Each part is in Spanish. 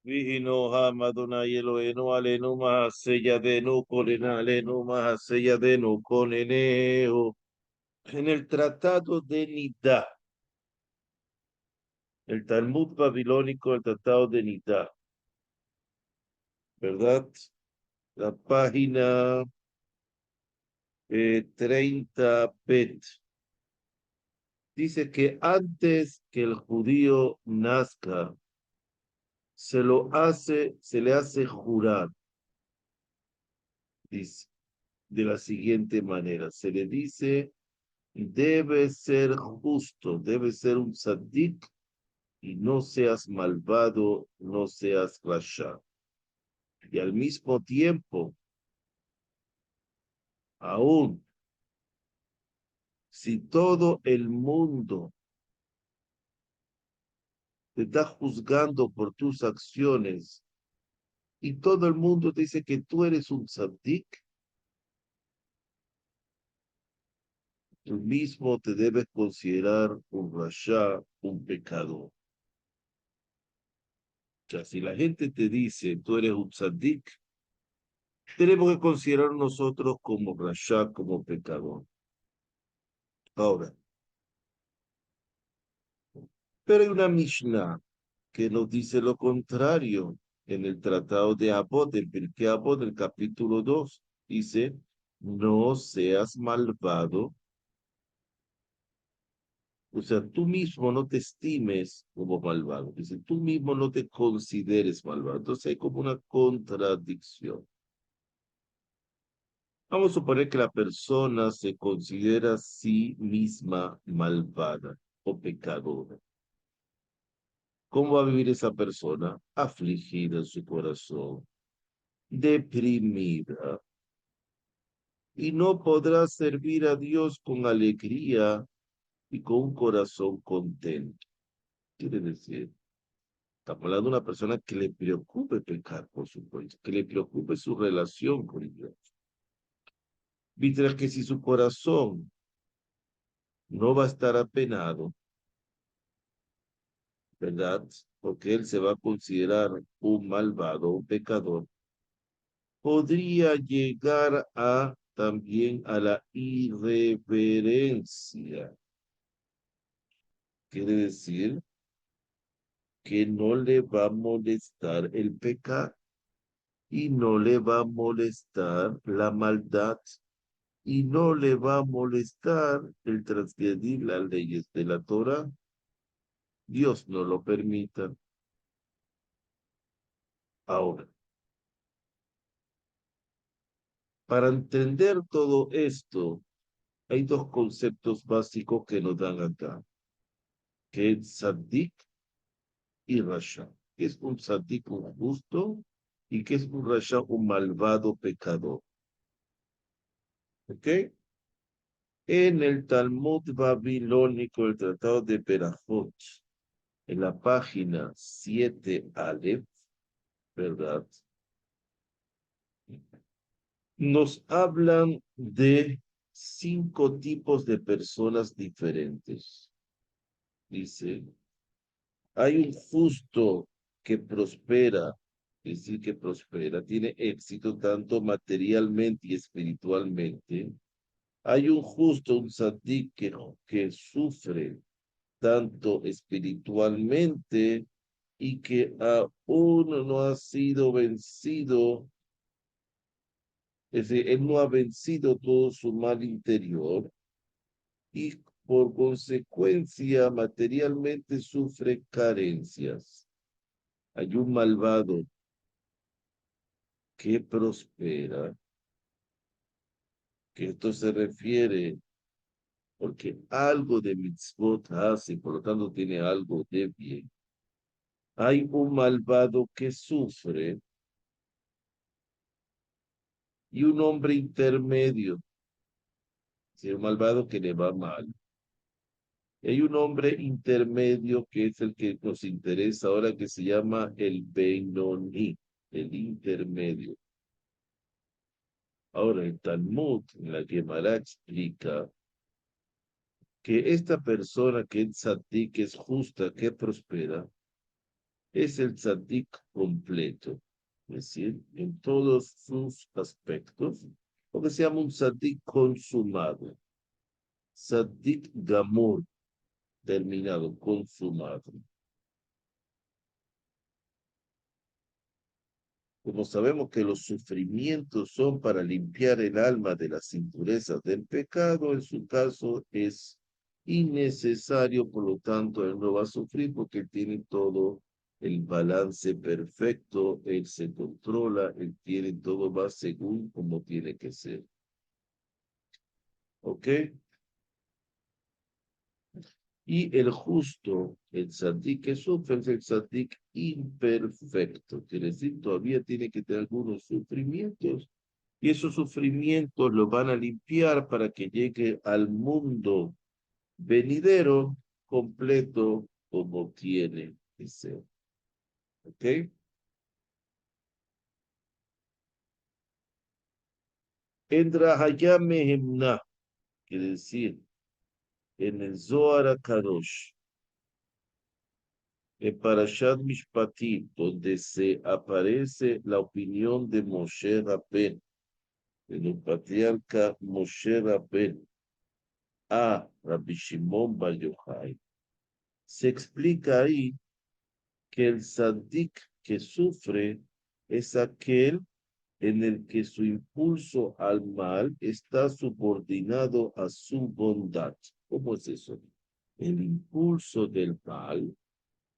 Vihino Hamadona Yeloeno Aleno Mahasella de no Colenaleno Mahasella de no Coneneo. En el tratado de Nidá, el Talmud babilónico, el tratado de Nidá, ¿verdad? La página 30 bet. Dice que antes que el judío nazca, se le hace jurar, dice, de la siguiente manera. Se le dice, debe ser justo, debe ser un tzadik, y no seas malvado, no seas rasha. Y al mismo tiempo, aún si todo el mundo te está juzgando por tus acciones y todo el mundo te dice que tú eres un tzadik, tú mismo te debes considerar un rasha, un pecador. O sea, si la gente te dice tú eres un tzadik, tenemos que considerar nosotros como rasha, como pecador. Ahora, pero hay una Mishnah que nos dice lo contrario. En el tratado de Abod, en Pirkei Avot, el capítulo 2, dice, no seas malvado. O sea, tú mismo no te estimes como malvado. Dice, tú mismo no te consideres malvado. Entonces hay como una contradicción. Vamos a suponer que la persona se considera a sí misma malvada o pecadora. ¿Cómo va a vivir esa persona? Afligida en su corazón, deprimida, y no podrá servir a Dios con alegría y con un corazón contento. Quiere decir, estamos hablando de una persona que le preocupe pecar, por supuesto, que le preocupe su relación con Dios. Mientras que si su corazón no va a estar apenado, ¿verdad? Porque él se va a considerar un malvado, un pecador, podría llegar a también a la irreverencia. Quiere decir que no le va a molestar el pecado y no le va a molestar la maldad y no le va a molestar el transgredir las leyes de la Torah. Dios no lo permita. Ahora, para entender todo esto, hay dos conceptos básicos que nos dan acá, que es Saddik y Rasha. ¿Qué es un Saddik, un justo? ¿Y qué es un Rasha, un malvado pecador? ¿Ok? En el Talmud babilónico, el Tratado de Berajot, en la página 7 Aleph, ¿verdad? Nos hablan de 5 tipos de personas diferentes. Dice, hay un justo que prospera, es decir, que prospera, tiene éxito tanto materialmente y espiritualmente. Hay un justo, un tzadik que sufre tanto espiritualmente y que aún no ha sido vencido, es decir, él no ha vencido todo su mal interior y por consecuencia materialmente sufre carencias. Hay un malvado que prospera, que esto se refiere porque algo de mitzvot hace, por lo tanto tiene algo de bien. Hay un malvado que sufre y un hombre intermedio, es un malvado que le va mal. Hay un hombre intermedio que es el que nos interesa ahora, que se llama el Benoni, el intermedio. Ahora, el Talmud, en la Gemara explica que esta persona que es tzadik, que es justa, que prospera, es el tzadik completo, es decir, en todos sus aspectos, lo que se llama un tzadik consumado, tzadik gamur, terminado, consumado. Como sabemos que los sufrimientos son para limpiar el alma de las impurezas del pecado, en su caso es innecesario, por lo tanto, él no va a sufrir porque él tiene todo el balance perfecto, él se controla, él tiene todo va según como tiene que ser. ¿Ok? Y el justo, el tzadik que sufre, es el tzadik imperfecto. Quiere decir, todavía tiene que tener algunos sufrimientos y esos sufrimientos los van a limpiar para que llegue al mundo venidero completo como tiene que ser. ¿Ok? Endra Hayame Hemna, quiere decir, en el Zohar Kadosh, en Parashat Mishpatim, donde se aparece la opinión de Moshe Rabben, el patriarca Moshe Rabben, a Rabbi Shimon Bar Yochai, se explica ahí que el tzadik que sufre es aquel en el que su impulso al mal está subordinado a su bondad. ¿Cómo es eso? El impulso del mal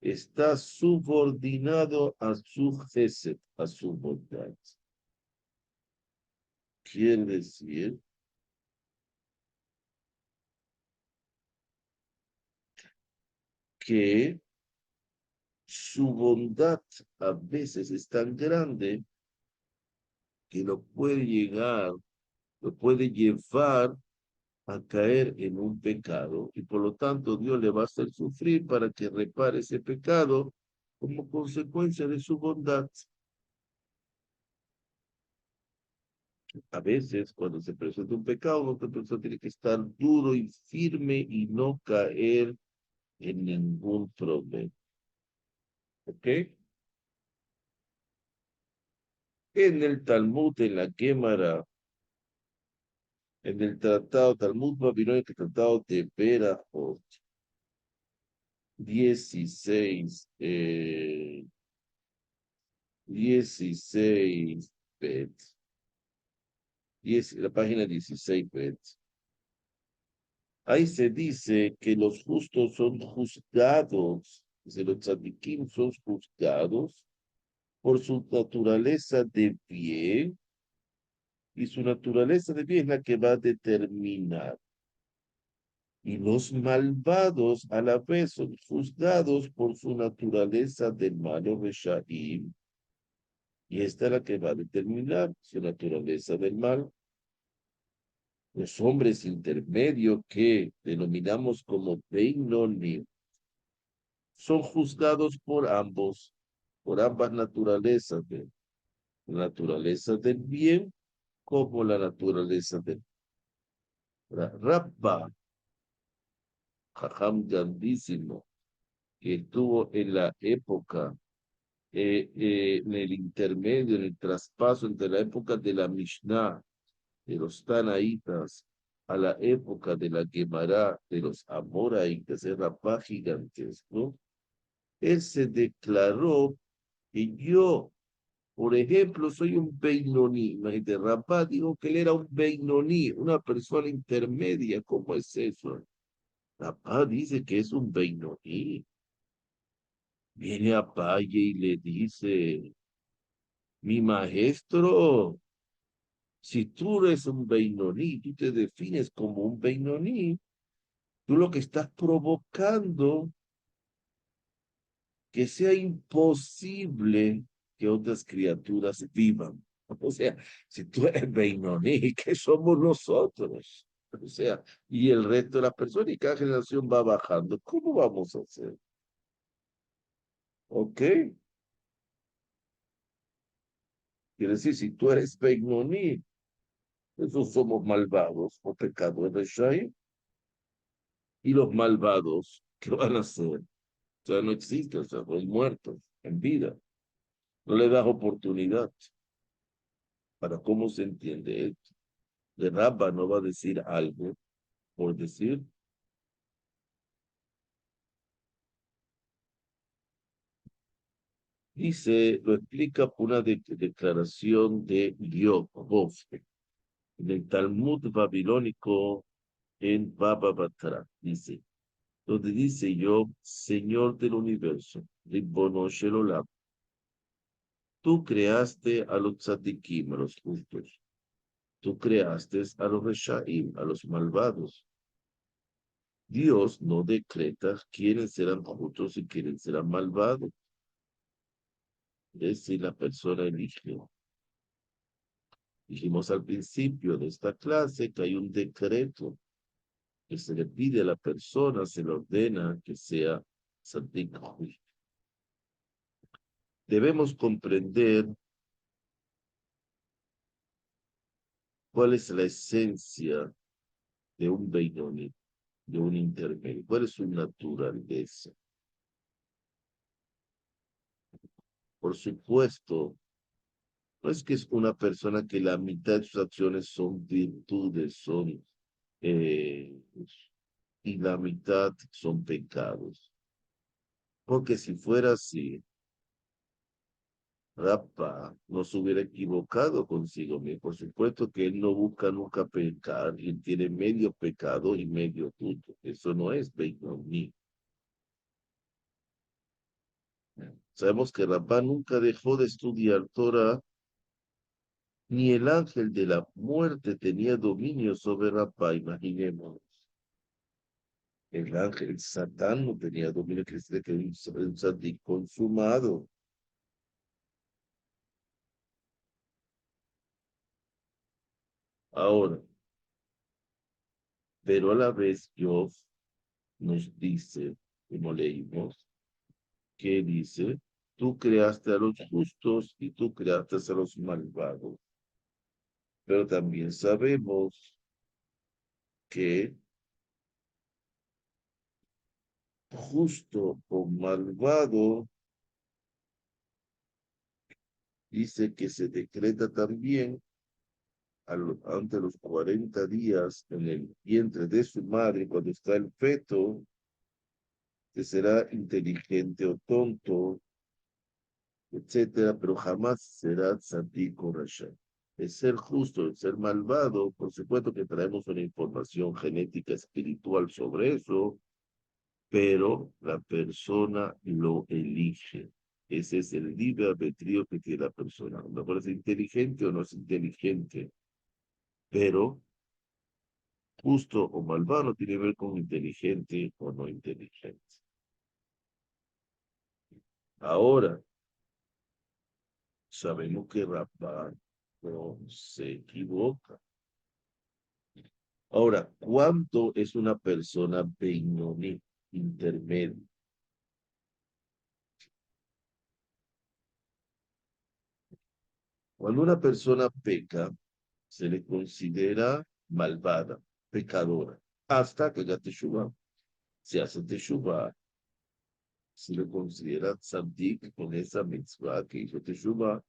está subordinado a su gesed, a su bondad. Quiere decir que su bondad a veces es tan grande que lo puede llevar a caer en un pecado y por lo tanto Dios le va a hacer sufrir para que repare ese pecado como consecuencia de su bondad. A veces cuando se presenta un pecado, otra persona tiene que estar duro y firme y no caer en ningún problema. ¿Ok? En el Talmud, en la Gemara, en el tratado Talmud babilónico, el tratado de Berajot, 16, 16 bet, la página 16 bet. Ahí se dice que los justos son juzgados, dice, los tzadikim son juzgados por su naturaleza de bien, y su naturaleza de bien es la que va a determinar. Y los malvados a la vez son juzgados por su naturaleza de malo Reshaim, y esta es la que va a determinar su naturaleza del mal. Los hombres intermedios que denominamos como Beinonim son juzgados por ambas naturalezas, la naturaleza del bien como la naturaleza del mal. Rabba, Jajam grandísimo, que estuvo en la época, en el intermedio, en el traspaso entre la época de la Mishnah, de los Tanaítas, a la época de la Gemara, de los Amoraitas, el Rabá gigantesco, él se declaró que yo, por ejemplo, soy un Beinoní. Imagínate, Rabá dijo que él era un Beinoní, una persona intermedia. ¿Cómo es eso? Rabá dice que es un Beinoní. Viene a Valle y le dice, mi maestro, si tú eres un Beinoní, tú te defines como un Beinoní, tú lo que estás provocando que sea imposible que otras criaturas vivan. O sea, si tú eres Beinoní, ¿qué somos nosotros? O sea, y el resto de las personas y cada generación va bajando. ¿Cómo vamos a hacer? ¿Ok? Quiere decir, si tú eres Beinoní, esos somos malvados o pecadores, Shai, y los malvados, ¿qué van a hacer? O sea, no existen, o sea, son muertos. en vida. No le das oportunidad. ¿Para cómo se entiende esto? De Rabba no va a decir algo por decir. Dice, lo explica por una declaración de Job, en el Talmud babilónico en Baba Batra, dice, donde dice Job, Señor del universo, Ribbono Shel Olam, tú creaste a los tzadikim, a los justos, tú creaste a los reshaim, a los malvados. Dios no decreta quiénes serán justos y quiénes serán malvados. Es si la persona elige. Dijimos al principio de esta clase que hay un decreto que se le pide a la persona, se le ordena que sea santificado. Debemos comprender cuál es la esencia de un Beinoni, de un intermedio, cuál es su naturaleza. Por supuesto, no es que es una persona que la mitad de sus acciones son virtudes, eh, y la mitad son pecados. Porque si fuera así, Rapa no se hubiera equivocado consigo mismo. Por supuesto que él no busca nunca pecar, y él tiene medio pecado y medio tuto. Eso no es Beinoní. Sabemos que Rapa nunca dejó de estudiar Torah, ni el ángel de la muerte tenía dominio sobre Rapa, imaginemos. El ángel Satán no tenía dominio, que es que un sadí consumado. Ahora, pero a la vez Job nos dice, como leímos, que dice, tú creaste a los justos y tú creaste a los malvados. Pero también sabemos que justo o malvado dice que se decreta también ante los 40 días en el vientre de su madre, cuando está el feto, que será inteligente o tonto, etcétera, pero jamás será tzadik o rasha. El ser justo, el ser malvado, por supuesto que traemos una información genética espiritual sobre eso, pero la persona lo elige. Ese es el libre albedrío que tiene la persona. A lo mejor es inteligente o no es inteligente, pero justo o malvado tiene que ver con inteligente o no inteligente. Ahora, sabemos que Rabban no se equivoca. Ahora, ¿cuánto es una persona Beinoni, intermedio? Cuando una persona peca, se le considera malvada, pecadora, hasta que haga teshuvah. Si hace teshuvah, se le considera tzaddik con esa mitzvah que hizo teshuvah,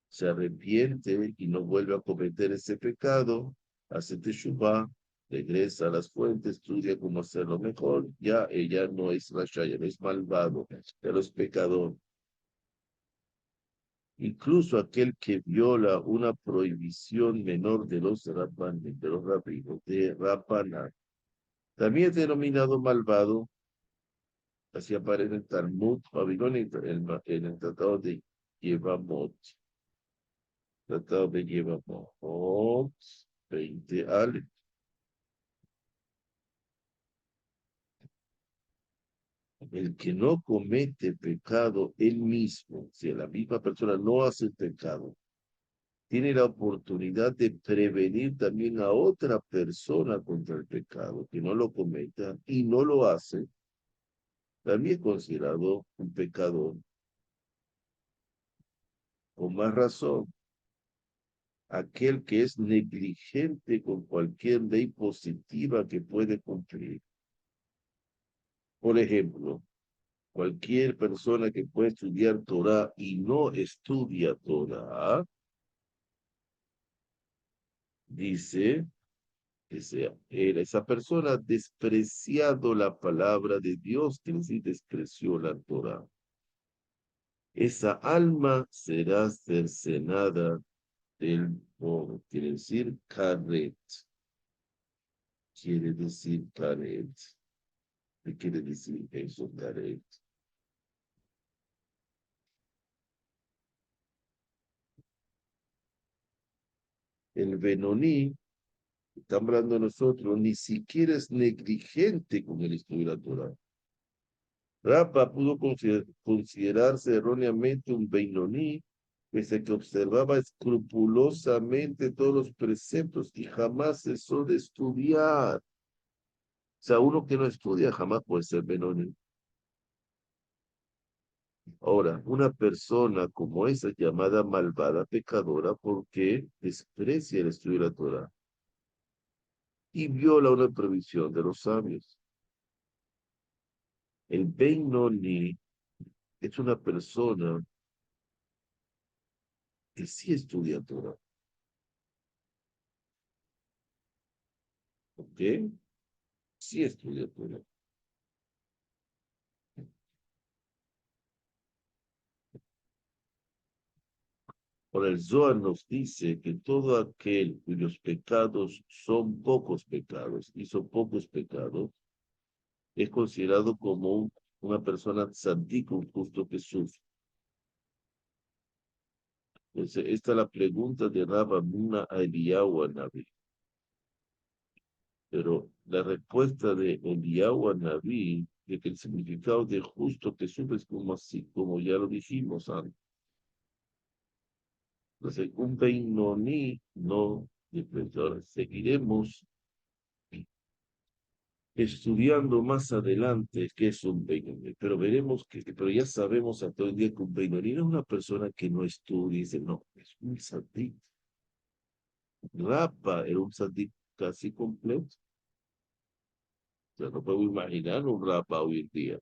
se arrepiente y no vuelve a cometer ese pecado, hace teshuvah, regresa a las fuentes, estudia cómo hacerlo mejor, ya ella no es rasha, ya no es malvado, ya no es pecador. Incluso aquel que viola una prohibición menor de los rabinos, de Rapaná, también es denominado malvado, así aparece en el Talmud Babilonia, en el Tratado de Yevamot. Tratado de Yevamot 20 Ale. El que no comete pecado él mismo, si la misma persona no hace pecado, tiene la oportunidad de prevenir también a otra persona contra el pecado, que no lo cometa y no lo hace, también es considerado un pecador. Con más razón, aquel que es negligente con cualquier ley positiva que puede cumplir. Por ejemplo, cualquier persona que puede estudiar Torah y no estudia Torah, dice que esa persona ha despreciado la palabra de Dios, que sí despreció la Torah. Esa alma será cercenada del modo. Quiere decir karet. Quiere decir karet. ¿Qué quiere decir eso, karet? El Benoní, estamos hablando de nosotros, ni siquiera es negligente con el estudio de la Torah. Rapa pudo considerarse erróneamente un Beinoní, pese a que observaba escrupulosamente todos los preceptos y jamás cesó de estudiar. O sea, uno que no estudia jamás puede ser Benoni. Ahora, una persona como esa llamada malvada pecadora porque desprecia el estudio de la Torah y viola una prohibición de los sabios. El Benoni es una persona que sí estudia Torah. ¿Ok? Sí estudia Torah. Ahora, el Zohar nos dice que todo aquel cuyos pecados son pocos pecados, hizo pocos pecados, es considerado como una persona tzaddik, un justo que sufre. Entonces, esta es la pregunta de Rabba Muna a Eliyahu Naví. Pero la respuesta de Eliyahu Naví, de que el significado de justo que sufre es como así, como ya lo dijimos antes. Entonces, un Beinoní no, ahora seguiremos estudiando más adelante qué es un Benoni, pero veremos pero ya sabemos hasta hoy día que un Benoni no es una persona que no estudia y dice, no, es un tzadik. Rapa era un tzadik casi completo. O sea, no puedo imaginar un Rapa hoy en día.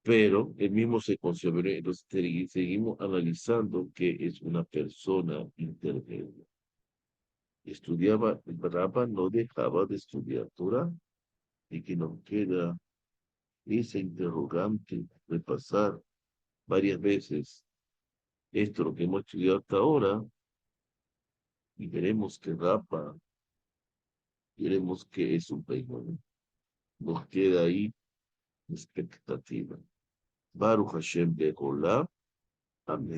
Pero él mismo se consideró, entonces seguimos analizando que es una persona intermedia. Estudiaba, Rapa no dejaba de estudiar Torah y que nos queda esa interrogante de pasar varias veces esto lo que hemos estudiado hasta ahora y veremos que Rapa, veremos que es un Beimón. Nos queda ahí expectativa. Baruch Hashem Be'olam. Amén.